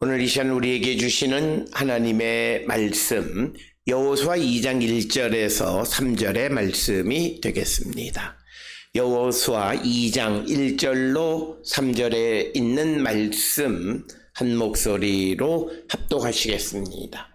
오늘 이 시간 우리에게 주시는 하나님의 말씀 여호수아 2장 1절에서 3절의 말씀이 되겠습니다. 여호수아 2장 1절로 3절에 있는 말씀 한 목소리로 합독하시겠습니다.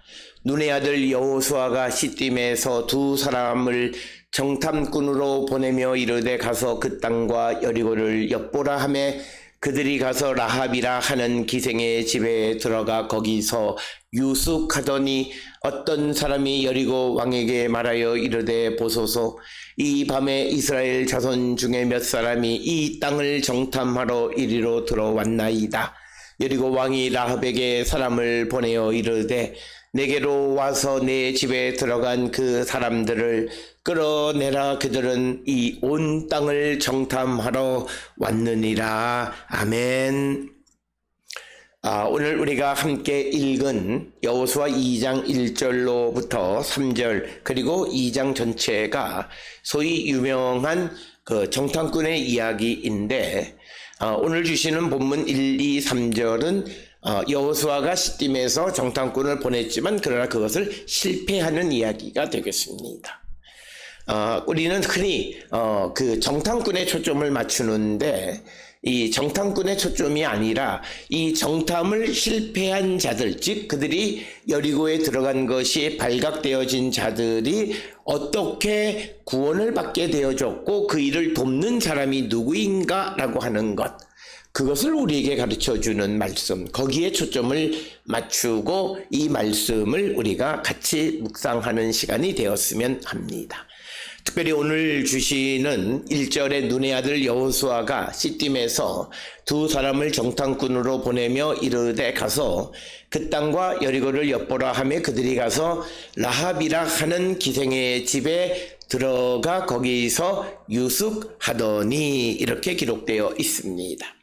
눈의 아들 여호수아가 시딤에서 두 사람을 정탐꾼으로 보내며 이르되 가서 그 땅과 여리고를 엿보라 하매 그들이 가서 라합이라 하는 기생의 집에 들어가 거기서 유숙하더니 어떤 사람이 여리고 왕에게 말하여 이르되 보소서 이 밤에 이스라엘 자손 중에 몇 사람이 이 땅을 정탐하러 이리로 들어왔나이다. 여리고 왕이 라합에게 사람을 보내어 이르되 내게로 와서 내 집에 들어간 그 사람들을 끌어내라. 그들은 이 온 땅을 정탐하러 왔느니라. 아멘. 오늘 우리가 함께 읽은 여호수아 2장 1절로부터 3절 그리고 2장 전체가 소위 유명한 그 정탐꾼의 이야기인데 오늘 주시는 본문 1, 2, 3절은 여호수아가 시딤에서 정탐꾼을 보냈지만 그러나 그것을 실패하는 이야기가 되겠습니다. 우리는 흔히 그 정탐꾼에 초점을 맞추는데 이 정탐꾼의 초점이 아니라 이 정탐을 실패한 자들, 즉 그들이 여리고에 들어간 것이 발각되어진 자들이 어떻게 구원을 받게 되어졌고 그 일을 돕는 사람이 누구인가라고 하는 것, 그것을 우리에게 가르쳐주는 말씀, 거기에 초점을 맞추고 이 말씀을 우리가 같이 묵상하는 시간이 되었으면 합니다. 특별히 오늘 주시는 1절의 눈의 아들 여호수아가 시딤에서 두 사람을 정탐꾼으로 보내며 이르되 가서 그 땅과 여리고를 엿보라 하며 그들이 가서 라합이라 하는 기생의 집에 들어가 거기서 유숙하더니 이렇게 기록되어 있습니다.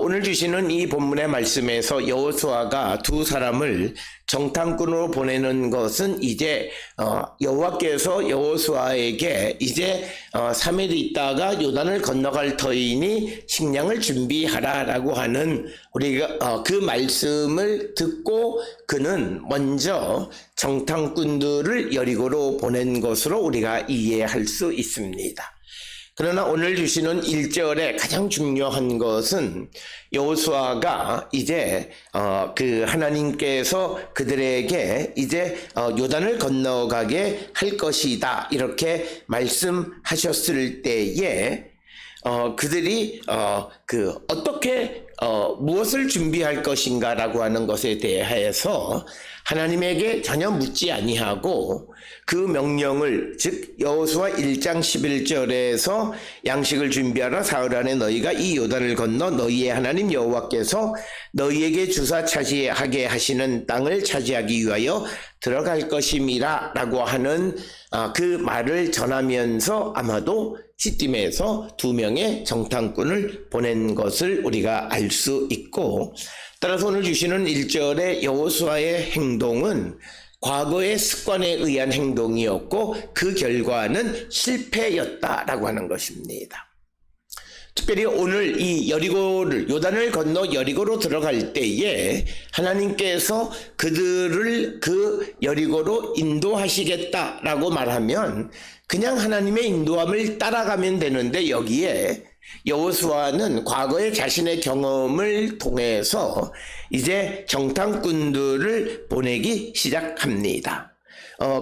오늘 주시는 이 본문의 말씀에서 여호수아가 두 사람을 정탐꾼으로 보내는 것은 이제 여호와께서 여호수아에게 이제 3일 있다가 요단을 건너갈 터이니 식량을 준비하라라고 하는 우리가 그 말씀을 듣고 그는 먼저 정탐꾼들을 여리고로 보낸 것으로 우리가 이해할 수 있습니다. 그러나 오늘 주시는 1절에 가장 중요한 것은 여호수아가 이제 그 하나님께서 그들에게 이제 요단을 건너가게 할 것이다 이렇게 말씀하셨을 때에 그들이 그 어떻게 무엇을 준비할 것인가라고 하는 것에 대해서 하나님에게 전혀 묻지 아니하고 그 명령을, 즉 여호수아 1장 11절에서 양식을 준비하라. 사흘 안에 너희가 이 요단을 건너 너희의 하나님 여호와께서 너희에게 주사 차지하게 하시는 땅을 차지하기 위하여 들어갈 것임이라 라고 하는 그 말을 전하면서 아마도 시딤에서 두 명의 정탐꾼을 보낸 것을 우리가 알 수 있고, 따라서 오늘 주시는 1절의 여호수아의 행동은 과거의 습관에 의한 행동이었고 그 결과는 실패였다라고 하는 것입니다. 특별히 오늘 이 여리고를 요단을 건너 여리고로 들어갈 때에 하나님께서 그들을 그 여리고로 인도하시겠다라고 말하면 그냥 하나님의 인도함을 따라가면 되는데 여기에 여호수아는 과거의 자신의 경험을 통해서 이제 정탐꾼들을 보내기 시작합니다.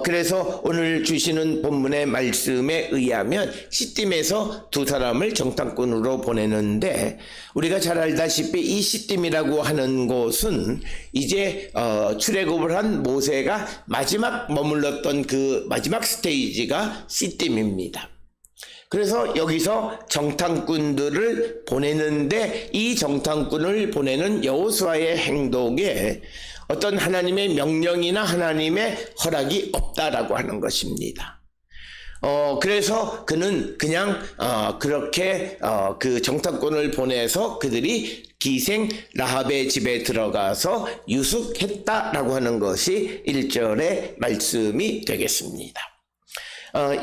그래서 오늘 주시는 본문의 말씀에 의하면 시딤에서 두 사람을 정탐꾼으로 보내는데 우리가 잘 알다시피 이 시딤이라고 하는 곳은 이제 출애굽을 한 모세가 마지막 머물렀던 그 마지막 스테이지가 시딤입니다. 그래서 여기서 정탐꾼들을 보내는데 이 정탐꾼을 보내는 여호수아의 행동에 어떤 하나님의 명령이나 하나님의 허락이 없다라고 하는 것입니다. 그래서 그는 그냥 그렇게 그 정탐꾼을 보내서 그들이 기생 라합의 집에 들어가서 유숙했다라고 하는 것이 1절의 말씀이 되겠습니다.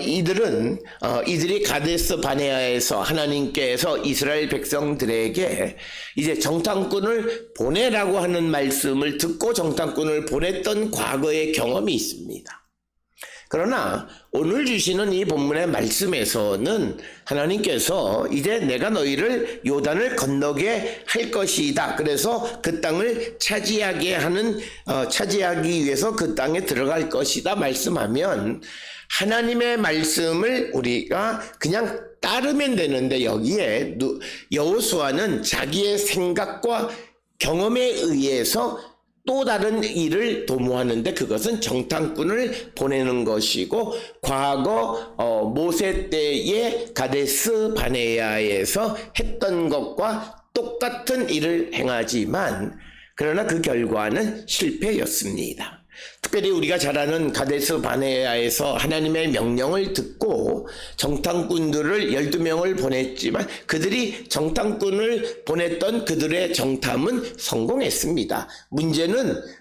이들이 가데스 바네아에서 하나님께서 이스라엘 백성들에게 이제 정탐꾼을 보내라고 하는 말씀을 듣고 정탐꾼을 보냈던 과거의 경험이 있습니다. 그러나 오늘 주시는 이 본문의 말씀에서는 하나님께서 이제 내가 너희를 요단을 건너게 할 것이다. 그래서 그 땅을 차지하기 위해서 그 땅에 들어갈 것이다 말씀하면 하나님의 말씀을 우리가 그냥 따르면 되는데 여기에 여호수아는 자기의 생각과 경험에 의해서 또 다른 일을 도모하는데 그것은 정탐꾼을 보내는 것이고 과거 모세 때의 가데스 바네아에서 했던 것과 똑같은 일을 행하지만 그러나 그 결과는 실패였습니다. 특별히 우리가 잘 아는 가데스 바네아에서 하나님의 명령을 듣고 정탐꾼들을 12명을 보냈지만 그들이 정탐꾼을 보냈던 그들의 정탐은 성공했습니다.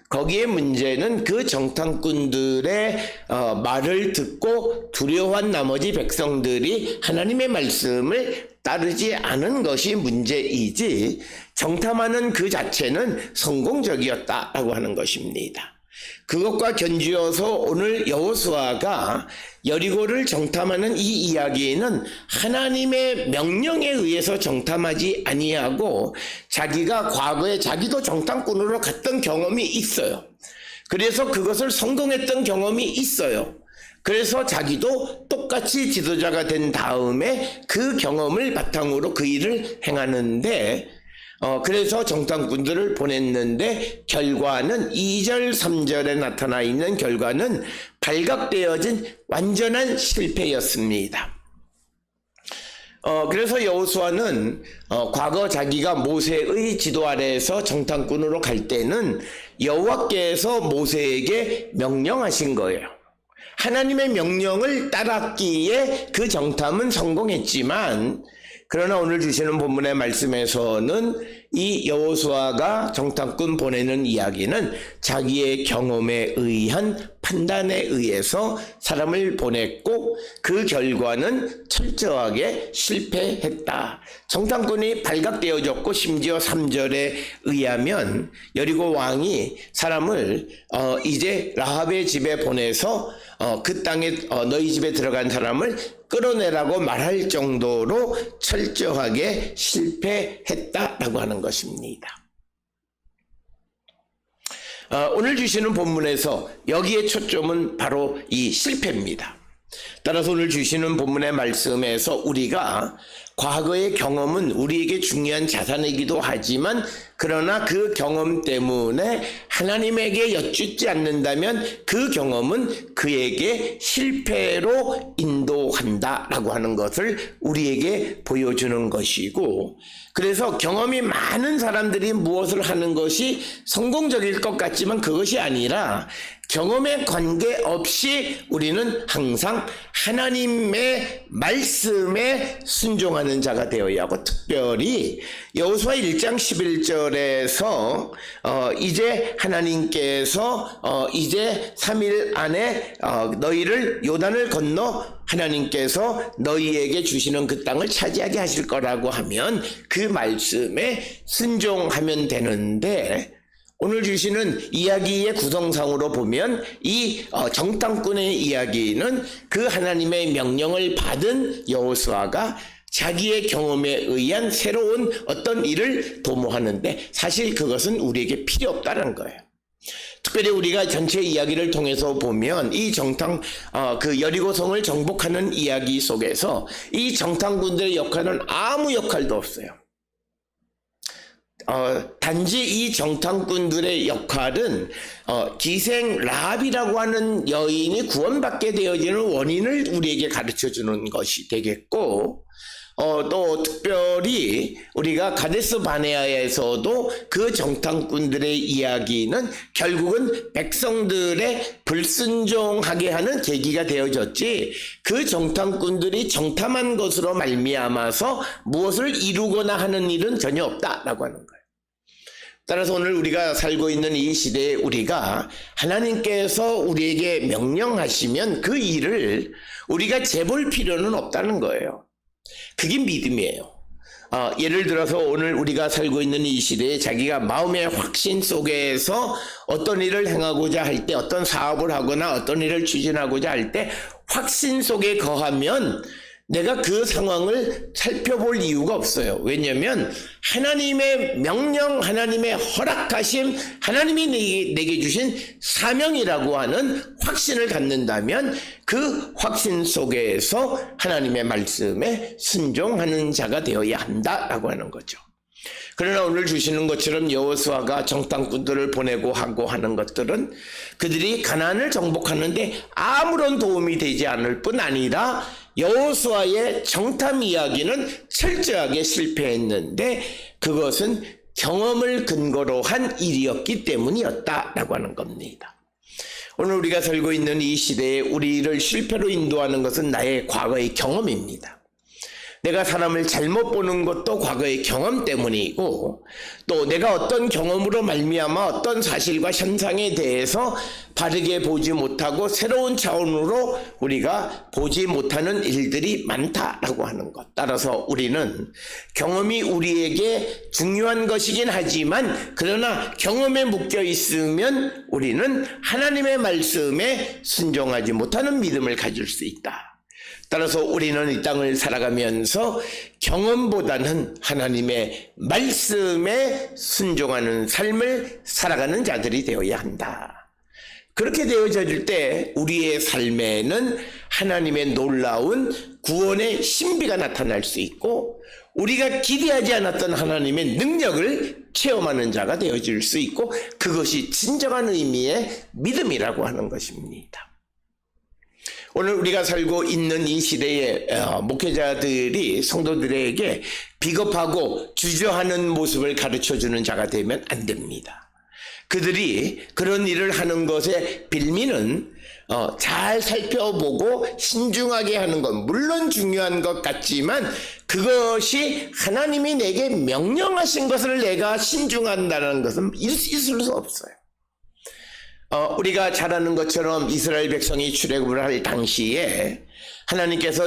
거기에 문제는 그 정탐꾼들의 말을 듣고 두려워한 나머지 백성들이 하나님의 말씀을 따르지 않은 것이 문제이지 정탐하는 그 자체는 성공적이었다라고 하는 것입니다. 그것과 견주어서 오늘 여호수아가 여리고를 정탐하는 이 이야기는 하나님의 명령에 의해서 정탐하지 아니하고 자기가 과거에 자기도 정탐꾼으로 갔던 경험이 있어요. 그래서 그것을 성공했던 경험이 있어요. 그래서 자기도 똑같이 지도자가 된 다음에 그 경험을 바탕으로 그 일을 행하는데 그래서 정탐꾼들을 보냈는데 결과는 2절 3절에 나타나 있는 결과는 발각되어진 완전한 실패였습니다. 그래서 여호수아는 과거 자기가 모세의 지도 아래에서 정탐꾼으로 갈 때는 여호와께서 모세에게 명령하신 거예요. 하나님의 명령을 따랐기에 그 정탐은 성공했지만 그러나 오늘 주시는 본문의 말씀에서는 이 여호수아가 정탐꾼 보내는 이야기는 자기의 경험에 의한 판단에 의해서 사람을 보냈고 그 결과는 철저하게 실패했다. 정탐꾼이 발각되어졌고 심지어 3절에 의하면 여리고 왕이 사람을 이제 라합의 집에 보내서 그 땅에 너희 집에 들어간 사람을 끌어내라고 말할 정도로 철저하게 실패했다라고 하는 것입니다. 오늘 주시는 본문에서 여기에 초점은 바로 이 실패입니다. 따라서 오늘 주시는 본문의 말씀에서 우리가 과거의 경험은 우리에게 중요한 자산이기도 하지만 그러나 그 경험 때문에 하나님에게 여쭙지 않는다면 그 경험은 그에게 실패로 인도한다라고 하는 것을 우리에게 보여주는 것이고 그래서 경험이 많은 사람들이 무엇을 하는 것이 성공적일 것 같지만 그것이 아니라 경험에 관계없이 우리는 항상 하나님의 말씀에 순종하는 자가 되어야 하고 특별히 여호수아 1장 11절에서 이제 하나님께서 이제 3일 안에 너희를 요단을 건너 하나님께서 너희에게 주시는 그 땅을 차지하게 하실 거라고 하면 그 말씀에 순종하면 되는데 오늘 주시는 이야기의 구성상으로 보면 이 정탐꾼의 이야기는 그 하나님의 명령을 받은 여호수아가 자기의 경험에 의한 새로운 어떤 일을 도모하는데 사실 그것은 우리에게 필요 없다는 거예요. 특별히 우리가 전체 이야기를 통해서 보면 이 그 여리고성을 정복하는 이야기 속에서 이 정탐꾼들의 역할은 아무 역할도 없어요. 단지 이 정탐꾼들의 역할은 기생 라합이라고 하는 여인이 구원받게 되어지는 원인을 우리에게 가르쳐주는 것이 되겠고 또 특별히 우리가 가데스 바네아에서도 그 정탐꾼들의 이야기는 결국은 백성들의 불순종하게 하는 계기가 되어졌지 그 정탐꾼들이 정탐한 것으로 말미암아서 무엇을 이루거나 하는 일은 전혀 없다라고 하는 거예요. 따라서 오늘 우리가 살고 있는 이 시대에 우리가 하나님께서 우리에게 명령하시면 그 일을 우리가 재볼 필요는 없다는 거예요. 그게 믿음이에요. 예를 들어서 오늘 우리가 살고 있는 이 시대에 자기가 마음의 확신 속에서 어떤 일을 행하고자 할 때, 어떤 사업을 하거나 어떤 일을 추진하고자 할 때 확신 속에 거하면 내가 그 상황을 살펴볼 이유가 없어요. 왜냐하면 하나님의 명령, 하나님의 허락하심, 하나님이 내게 주신 사명이라고 하는 확신을 갖는다면 그 확신 속에서 하나님의 말씀에 순종하는 자가 되어야 한다라고 하는 거죠. 그러나 오늘 주시는 것처럼 여호수아가 정탐꾼들을 보내고 하고 하는 것들은 그들이 가나안을 정복하는데 아무런 도움이 되지 않을 뿐 아니라 여호수아의 정탐 이야기는 철저하게 실패했는데 그것은 경험을 근거로 한 일이었기 때문이었다라고 하는 겁니다. 오늘 우리가 살고 있는 이 시대에 우리를 실패로 인도하는 것은 나의 과거의 경험입니다. 내가 사람을 잘못 보는 것도 과거의 경험 때문이고 또 내가 어떤 경험으로 말미암아 어떤 사실과 현상에 대해서 바르게 보지 못하고 새로운 차원으로 우리가 보지 못하는 일들이 많다라고 하는 것. 따라서 우리는 경험이 우리에게 중요한 것이긴 하지만 그러나 경험에 묶여 있으면 우리는 하나님의 말씀에 순종하지 못하는 믿음을 가질 수 있다. 따라서 우리는 이 땅을 살아가면서 경험보다는 하나님의 말씀에 순종하는 삶을 살아가는 자들이 되어야 한다. 그렇게 되어질 때 우리의 삶에는 하나님의 놀라운 구원의 신비가 나타날 수 있고 우리가 기대하지 않았던 하나님의 능력을 체험하는 자가 되어질 수 있고 그것이 진정한 의미의 믿음이라고 하는 것입니다. 오늘 우리가 살고 있는 이 시대의 목회자들이 성도들에게 비겁하고 주저하는 모습을 가르쳐주는 자가 되면 안 됩니다. 그들이 그런 일을 하는 것의 빌미는 잘 살펴보고 신중하게 하는 것 물론 중요한 것 같지만 그것이 하나님이 내게 명령하신 것을 내가 신중한다는 것은 있을 수 없어요. 우리가 잘 아는 것처럼 이스라엘 백성이 출애굽을 할 당시에 하나님께서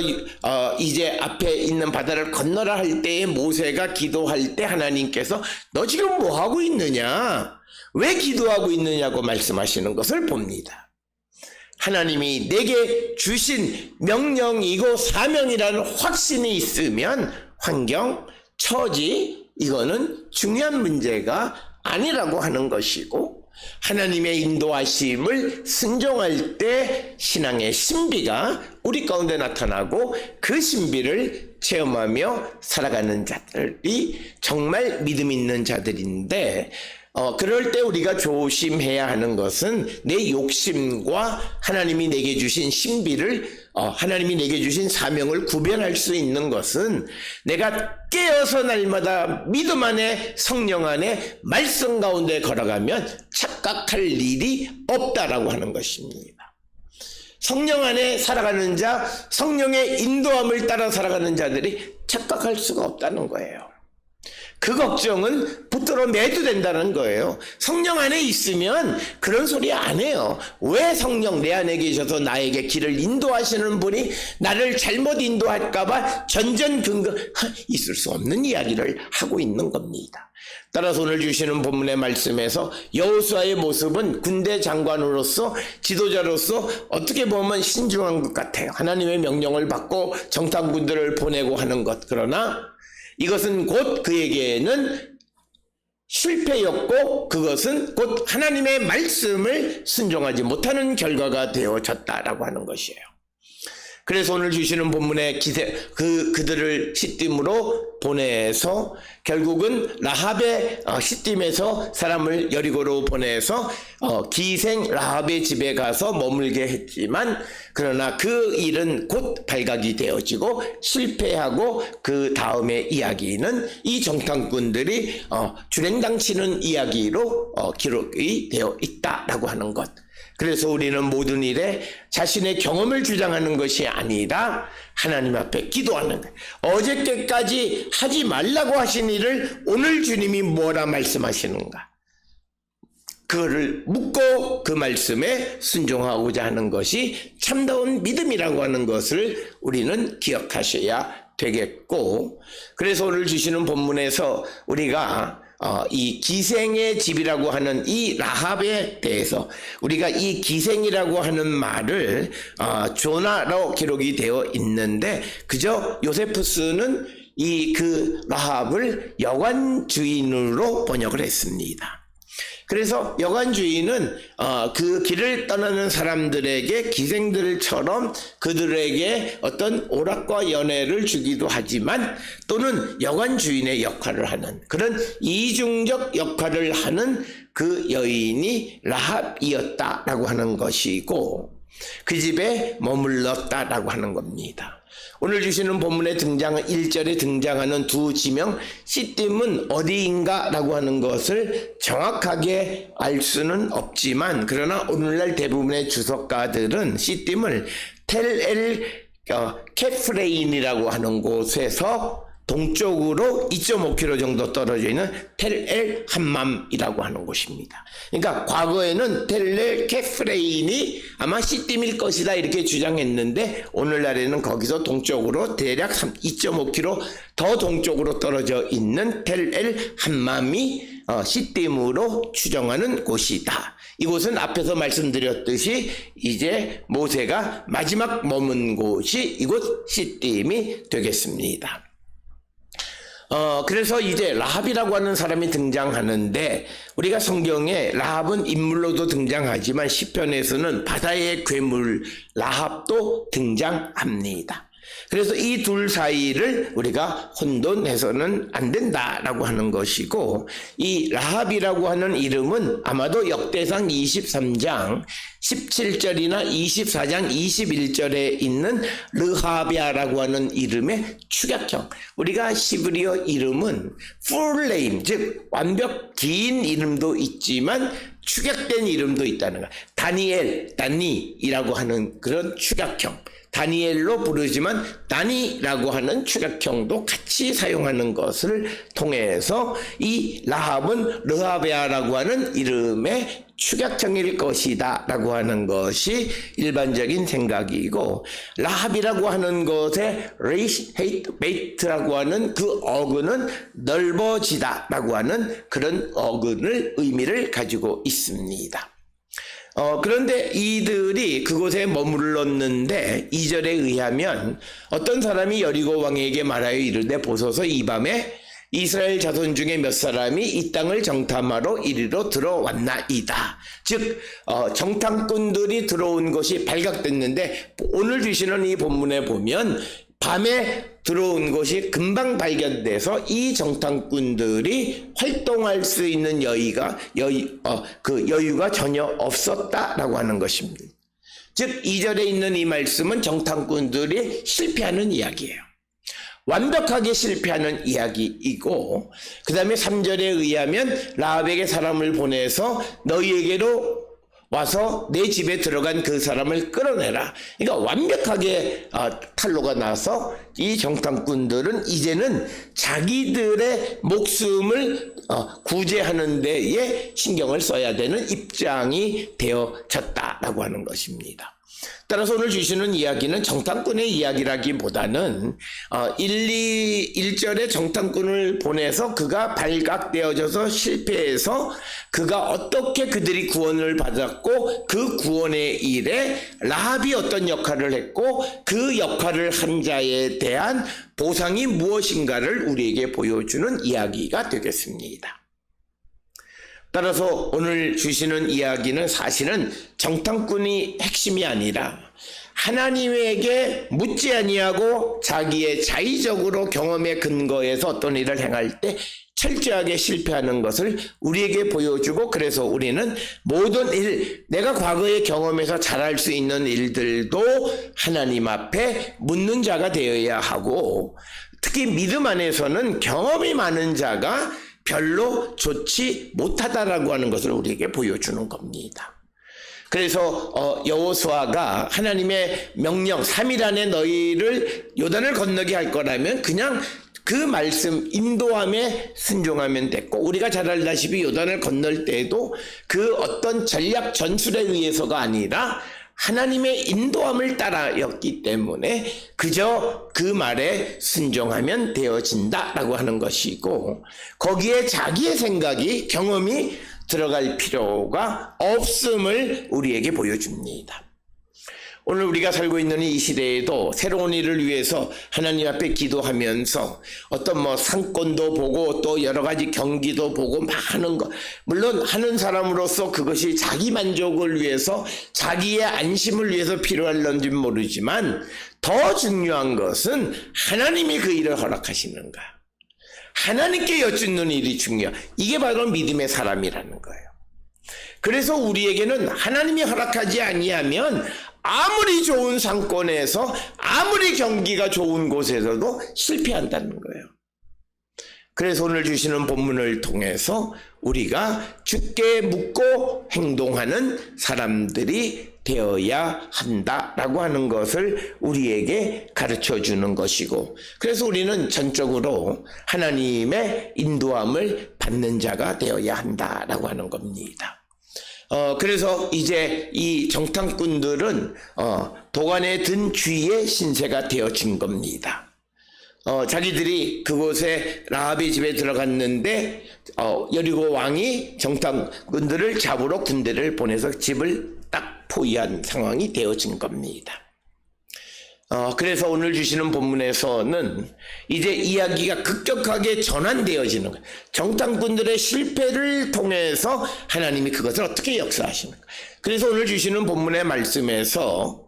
이제 앞에 있는 바다를 건너라 할 때에 모세가 기도할 때 하나님께서 너 지금 뭐 하고 있느냐? 왜 기도하고 있느냐고 말씀하시는 것을 봅니다. 하나님이 내게 주신 명령이고 사명이라는 확신이 있으면 환경, 처지 이거는 중요한 문제가 아니라고 하는 것이고 하나님의 인도하심을 순종할 때 신앙의 신비가 우리 가운데 나타나고 그 신비를 체험하며 살아가는 자들이 정말 믿음 있는 자들인데 그럴 때 우리가 조심해야 하는 것은 내 욕심과 하나님이 내게 주신 신비를 하나님이 내게 주신 사명을 구별할 수 있는 것은 내가 깨어서 날마다 믿음 안에 성령 안에 말씀 가운데 걸어가면 착각할 일이 없다라고 하는 것입니다. 성령 안에 살아가는 자, 성령의 인도함을 따라 살아가는 자들이 착각할 수가 없다는 거예요. 그 걱정은 붙들어 매도 된다는 거예요. 성령 안에 있으면 그런 소리 안 해요. 왜 성령 내 안에 계셔서 나에게 길을 인도하시는 분이 나를 잘못 인도할까봐 전전긍긍 있을 수 없는 이야기를 하고 있는 겁니다. 따라서 오늘 주시는 본문의 말씀에서 여호수아의 모습은 군대 장관으로서 지도자로서 어떻게 보면 신중한 것 같아요. 하나님의 명령을 받고 정탐꾼들을 보내고 하는 것. 그러나 이것은 곧 그에게는 실패였고 그것은 곧 하나님의 말씀을 순종하지 못하는 결과가 되어졌다라고 하는 것이에요. 그래서 오늘 주시는 본문의 그들을 시딤으로 보내서 결국은 라합의 시딤에서 사람을 여리고로 보내서 기생 라합의 집에 가서 머물게 했지만 그러나 그 일은 곧 발각이 되어지고 실패하고 그 다음의 이야기는 이 정탐꾼들이 주랭당치는 이야기로 기록이 되어 있다라고 하는 것. 그래서 우리는 모든 일에 자신의 경험을 주장하는 것이 아니라 하나님 앞에 기도하는 거예요. 어저께까지 하지 말라고 하신 일을 오늘 주님이 뭐라 말씀하시는가? 그거를 묻고 그 말씀에 순종하고자 하는 것이 참다운 믿음이라고 하는 것을 우리는 기억하셔야 되겠고, 그래서 오늘 주시는 본문에서 우리가 이 기생의 집이라고 하는 이 라합에 대해서 우리가 이 기생이라고 하는 말을 조나로 기록이 되어 있는데, 그저 요세푸스는 그 라합을 여관 주인으로 번역을 했습니다. 그래서 여관 주인은 그 길을 떠나는 사람들에게 기생들처럼 그들에게 어떤 오락과 연애를 주기도 하지만, 또는 여관 주인의 역할을 하는 그런 이중적 역할을 하는 그 여인이 라합이었다라고 하는 것이고, 그 집에 머물렀다라고 하는 겁니다. 오늘 주시는 본문에 1절에 등장하는 두 지명 시딤은 어디인가 라고 하는 것을 정확하게 알 수는 없지만, 그러나 오늘날 대부분의 주석가들은 시딤을 텔엘 케프레인이라고 하는 곳에서 동쪽으로 2.5km 정도 떨어져 있는 텔엘 함맘이라고 하는 곳입니다. 그러니까 과거에는 텔엘 케프레인이 아마 시딤일 것이다 이렇게 주장했는데, 오늘날에는 거기서 동쪽으로 대략 2.5km 더 동쪽으로 떨어져 있는 텔엘 함맘이 시딤으로 추정하는 곳이다. 이곳은 앞에서 말씀드렸듯이 이제 모세가 마지막 머문 곳이 이곳 시딤이 되겠습니다. 그래서 이제 라합이라고 하는 사람이 등장하는데, 우리가 성경에 라합은 인물로도 등장하지만 시편에서는 바다의 괴물 라합도 등장합니다. 그래서 이 둘 사이를 우리가 혼돈해서는 안 된다라고 하는 것이고, 이 라합이라고 하는 이름은 아마도 역대상 23장 17절이나 24장 21절에 있는 르하비아라고 하는 이름의 축약형, 우리가 시브리어 이름은 full name, 즉 완벽 긴 이름도 있지만 축약된 이름도 있다는 거. 다니이라고 하는 그런 축약형, 다니엘로 부르지만 다니라고 하는 축약형도 같이 사용하는 것을 통해서 이 라합은 르하베아라고 하는 이름의 축약형일 것이다 라고 하는 것이 일반적인 생각이고, 라합이라고 하는 것에 레이시헤이트라고 하는 그 어근은 넓어지다 라고 하는 그런 어근을 의미를 가지고 있습니다. 그런데 이들이 그곳에 머물렀는데 2절에 의하면 어떤 사람이 여리고 왕에게 말하여 이르되, 보소서 이 밤에 이스라엘 자손 중에 몇 사람이 이 땅을 정탐하러 이리로 들어왔나이다. 즉 정탐꾼들이 들어온 것이 발각됐는데, 오늘 주시는 이 본문에 보면 밤에 들어온 것이 금방 발견돼서 이 정탐꾼들이 활동할 수 있는 여유가 전혀 없었다라고 하는 것입니다. 즉 2절에 있는 이 말씀은 정탐꾼들이 실패하는 이야기예요. 완벽하게 실패하는 이야기이고, 그 다음에 3절에 의하면 라합에게 사람을 보내서 너희에게로 와서 내 집에 들어간 그 사람을 끌어내라. 그러니까 완벽하게 탄로가 나서 이 정탐꾼들은 이제는 자기들의 목숨을 구제하는 데에 신경을 써야 되는 입장이 되어졌다라고 하는 것입니다. 따라서 오늘 주시는 이야기는 정탐꾼의 이야기라기보다는 1절에 정탐꾼을 보내서 그가 발각되어져서 실패해서 그가 어떻게 그들이 구원을 받았고, 그 구원의 일에 라합이 어떤 역할을 했고, 그 역할을 한 자에 대한 보상이 무엇인가를 우리에게 보여주는 이야기가 되겠습니다. 따라서 오늘 주시는 이야기는 사실은 정탐꾼이 핵심이 아니라 하나님에게 묻지 아니하고 자기의 자의적으로 경험에 근거해서 어떤 일을 행할 때 철저하게 실패하는 것을 우리에게 보여주고, 그래서 우리는 모든 일, 내가 과거에 경험해서 잘할 수 있는 일들도 하나님 앞에 묻는 자가 되어야 하고, 특히 믿음 안에서는 경험이 많은 자가 별로 좋지 못하다라고 하는 것을 우리에게 보여주는 겁니다. 그래서 여호수아가 하나님의 명령 3일 안에 너희를 요단을 건너게 할 거라면 그냥 그 말씀 인도함에 순종하면 됐고, 우리가 잘 알다시피 요단을 건널 때에도 그 어떤 전략 전술에 의해서가 아니라 하나님의 인도함을 따라였기 때문에 그저 그 말에 순종하면 되어진다라고 하는 것이고, 거기에 자기의 생각이, 경험이 들어갈 필요가 없음을 우리에게 보여줍니다. 오늘 우리가 살고 있는 이 시대에도 새로운 일을 위해서 하나님 앞에 기도하면서 어떤 상권도 보고 또 여러 가지 경기도 보고 막 하는 거, 물론 하는 사람으로서 그것이 자기 만족을 위해서, 자기의 안심을 위해서 필요할런지는 모르지만 더 중요한 것은 하나님이 그 일을 허락하시는가, 하나님께 여쭙는 일이 중요해요. 이게 바로 믿음의 사람이라는 거예요. 그래서 우리에게는 하나님이 허락하지 아니하면 아무리 좋은 상권에서, 아무리 경기가 좋은 곳에서도 실패한다는 거예요. 그래서 오늘 주시는 본문을 통해서 우리가 주께 묻고 행동하는 사람들이 되어야 한다라고 하는 것을 우리에게 가르쳐 주는 것이고, 그래서 우리는 전적으로 하나님의 인도함을 받는 자가 되어야 한다라고 하는 겁니다. 그래서 이제 이 정탐꾼들은 도관에 든 쥐의 신세가 되어진 겁니다. 자기들이 그곳에 라합의 집에 들어갔는데 여리고 왕이 정탐꾼들을 잡으러 군대를 보내서 집을 딱 포위한 상황이 되어진 겁니다. 그래서 오늘 주시는 본문에서는 이제 이야기가 급격하게 전환되어지는 거예요. 정탐꾼들의 실패를 통해서 하나님이 그것을 어떻게 역사하시는가. 그래서 오늘 주시는 본문의 말씀에서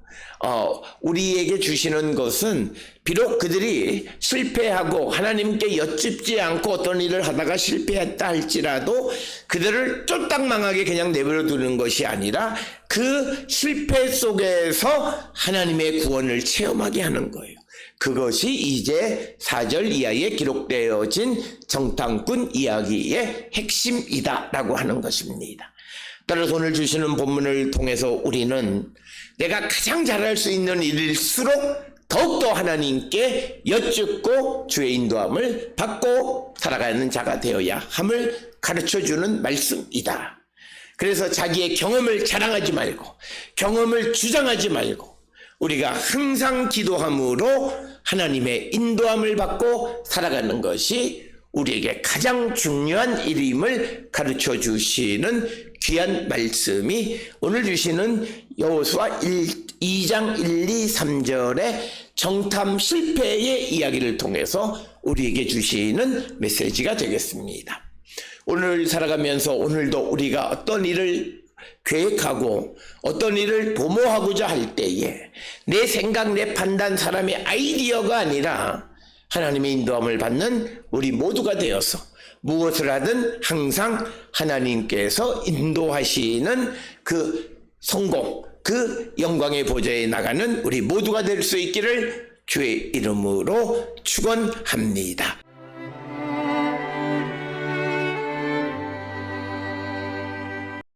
우리에게 주시는 것은, 비록 그들이 실패하고 하나님께 여쭙지 않고 어떤 일을 하다가 실패했다 할지라도 그들을 쫄딱망하게 그냥 내버려 두는 것이 아니라 그 실패 속에서 하나님의 구원을 체험하게 하는 거예요. 그것이 이제 4절 이하에 기록되어진 정탐꾼 이야기의 핵심이다라고 하는 것입니다. 따라서 오늘 주시는 본문을 통해서 우리는 내가 가장 잘할 수 있는 일일수록 더욱더 하나님께 여쭙고 주의 인도함을 받고 살아가는 자가 되어야 함을 가르쳐주는 말씀이다. 그래서 자기의 경험을 자랑하지 말고, 경험을 주장하지 말고, 우리가 항상 기도함으로 하나님의 인도함을 받고 살아가는 것이 우리에게 가장 중요한 일임을 가르쳐 주시는 귀한 말씀이 오늘 주시는 여호수아 2장 1, 2, 3절의 정탐 실패의 이야기를 통해서 우리에게 주시는 메시지가 되겠습니다. 오늘 살아가면서 오늘도 우리가 어떤 일을 계획하고 어떤 일을 도모하고자 할 때에 내 생각, 내 판단, 사람의 아이디어가 아니라 하나님의 인도함을 받는 우리 모두가 되어서 무엇을 하든 항상 하나님께서 인도하시는 그 성공, 그 영광의 보좌에 나가는 우리 모두가 될 수 있기를 주의 이름으로 축원합니다.